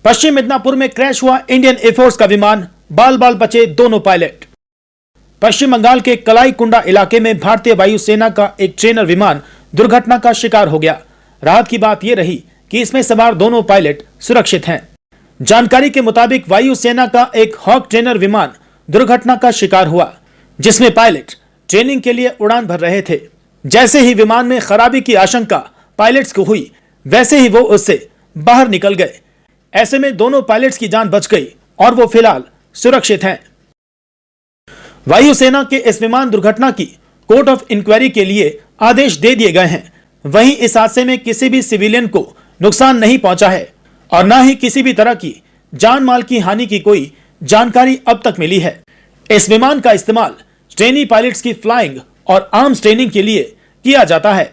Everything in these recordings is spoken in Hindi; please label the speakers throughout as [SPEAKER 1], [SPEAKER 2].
[SPEAKER 1] पश्चिम मिदनापुर में क्रैश हुआ इंडियन एयरफोर्स का विमान, बाल बाल बचे दोनों पायलट। पश्चिम बंगाल के कलाईकुंडा इलाके में भारतीय वायुसेना का एक ट्रेनर विमान दुर्घटना का शिकार हो गया। राहत की बात यह रही कि इसमें सवार दोनों पायलट सुरक्षित हैं। जानकारी के मुताबिक वायुसेना का एक हॉक ट्रेनर विमान दुर्घटना का शिकार हुआ, जिसमें पायलट ट्रेनिंग के लिए उड़ान भर रहे थे। जैसे ही विमान में खराबी की आशंका पायलट्स को हुई, वैसे ही वो उससे बाहर निकल गए। ऐसे में दोनों पायलट्स की जान बच गई और वो फिलहाल सुरक्षित हैं। वायुसेना के इस विमान दुर्घटना की कोर्ट ऑफ इंक्वायरी के लिए आदेश दे दिए गए हैं। वहीं इस हादसे में किसी भी सिविलियन को नुकसान नहीं पहुंचा है और न ही किसी भी तरह की जान माल की हानि की कोई जानकारी अब तक मिली है। इस विमान का इस्तेमाल ट्रेनी पायलट्स की फ्लाइंग और आर्म्स ट्रेनिंग के लिए किया जाता है।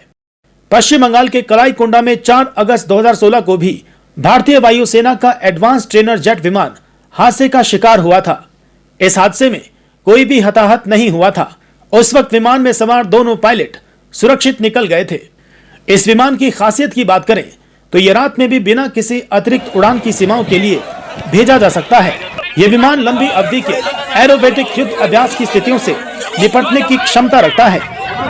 [SPEAKER 1] पश्चिम बंगाल के कलाईकुंडा में 4 अगस्त 2016 को भी भारतीय वायुसेना का एडवांस ट्रेनर जेट विमान हादसे का शिकार हुआ था। इस हादसे में कोई भी हताहत नहीं हुआ था। उस वक्त विमान में सवार दोनों पायलट सुरक्षित निकल गए थे। इस विमान की खासियत की बात करें तो यह रात में भी बिना किसी अतिरिक्त उड़ान की सीमाओं के लिए भेजा जा सकता है। यह विमान लंबी अवधि के एरोबेटिक युद्ध अभ्यास की स्थितियों से निपटने की क्षमता रखता है।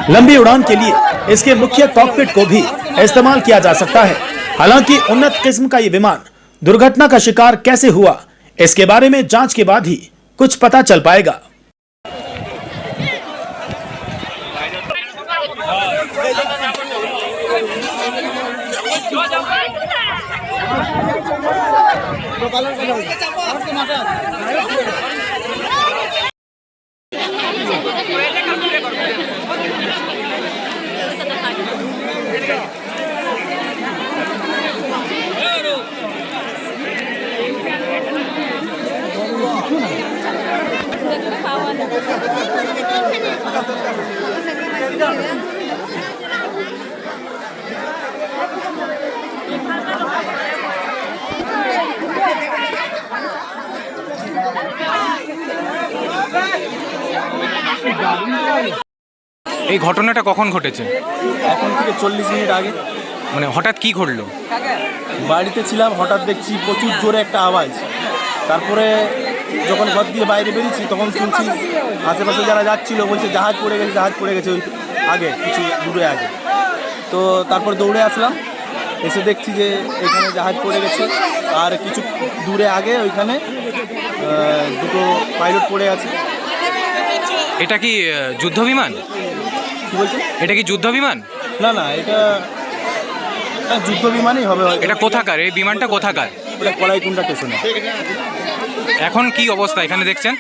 [SPEAKER 1] लंबी उड़ान के लिए इसके मुख्य कॉकपिट को भी इस्तेमाल किया जा सकता है। हालांकि उन्नत किस्म का ये विमान दुर्घटना का शिकार कैसे हुआ, इसके बारे में जांच के बाद ही कुछ पता चल पाएगा।
[SPEAKER 2] এই ঘটনাটা কখন ঘটেছে?
[SPEAKER 3] এখন থেকে 40 মিনিট আগে।
[SPEAKER 2] মানে হঠাৎ কি ঘটলো?
[SPEAKER 3] বাড়িতে ছিলাম, হঠাৎ দেখছি প্রচুর জোরে একটা আওয়াজ। তারপরে যখন ঘর দিয়ে বাইরে বেরিয়েছি তখন শুনছি আশেপাশে যারা যাচ্ছিল বলছে জাহাজ পড়ে গেছে ওই আগে, কিছু দূরে আগে। তো তারপর দৌড়ে আসলাম, এসে দেখছি যে এখানে জাহাজ পড়ে গেছে আর কিছু দূরে আগে ওইখানে দুটো পাইলট পড়ে আছে।
[SPEAKER 2] এটা কি যুদ্ধ বিমান?
[SPEAKER 3] কি বলছে?
[SPEAKER 2] এটা কি যুদ্ধ বিমান?
[SPEAKER 3] না না, এটা যুদ্ধ বিমানই হবে।
[SPEAKER 2] এটা কোথাকার? এই বিমানটা কোথাকার?
[SPEAKER 3] এটা কলাইকুণ্ডা স্টেশনে।
[SPEAKER 2] এখন কি অবস্থা এখানে দেখছেন?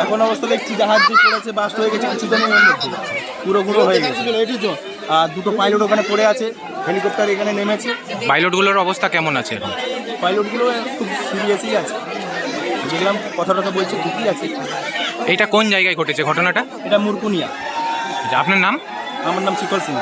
[SPEAKER 3] এখন অবস্থা দেখছি জাহাজ যে পড়েছে, বাস্ট হয়ে গেছে কিছুদিনের মধ্যে, পুরো গুঁড়ো হয়ে গেছে। আর দুটো পাইলট ওখানে পড়ে আছে, হেলিকপ্টার এখানে নেমেছে।
[SPEAKER 2] পাইলটগুলোর অবস্থা কেমন আছে এখন?
[SPEAKER 3] পাইলটগুলো খুব সিরিয়াসই আছে, যেরকম কথা বলছে ঠিকই আছে।
[SPEAKER 2] এটা কোন জায়গায় ঘটেছে ঘটনাটা?
[SPEAKER 3] এটা মুরকুনিয়া।
[SPEAKER 2] আপনার নাম?
[SPEAKER 3] আমার নাম শীতল সিং।